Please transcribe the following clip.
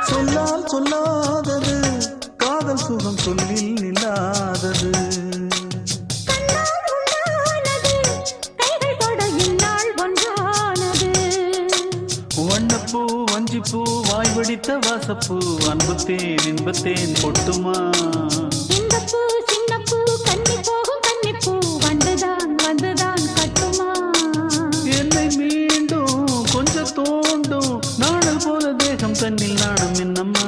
சொல்லால் சொல்லாதது காதல் சுகம் சொல்லில் நில்லாதது. வண்ணப்பூ வஞ்சிப்பூ வாய் வடித்த வாசப்பூ அன்புத்தேன் இன்பத்தேன் பொட்டுமா. இந்த பூ சின்ன பூ கன்னி போகும் கன்னிப்பூ வந்துதான் வந்துதான் கட்டுமா. என்னை மீண்டும் கொஞ்சம் தோண்டும் நாடல் போல தேகம் தன்னில் நாணம் என்னம்மா.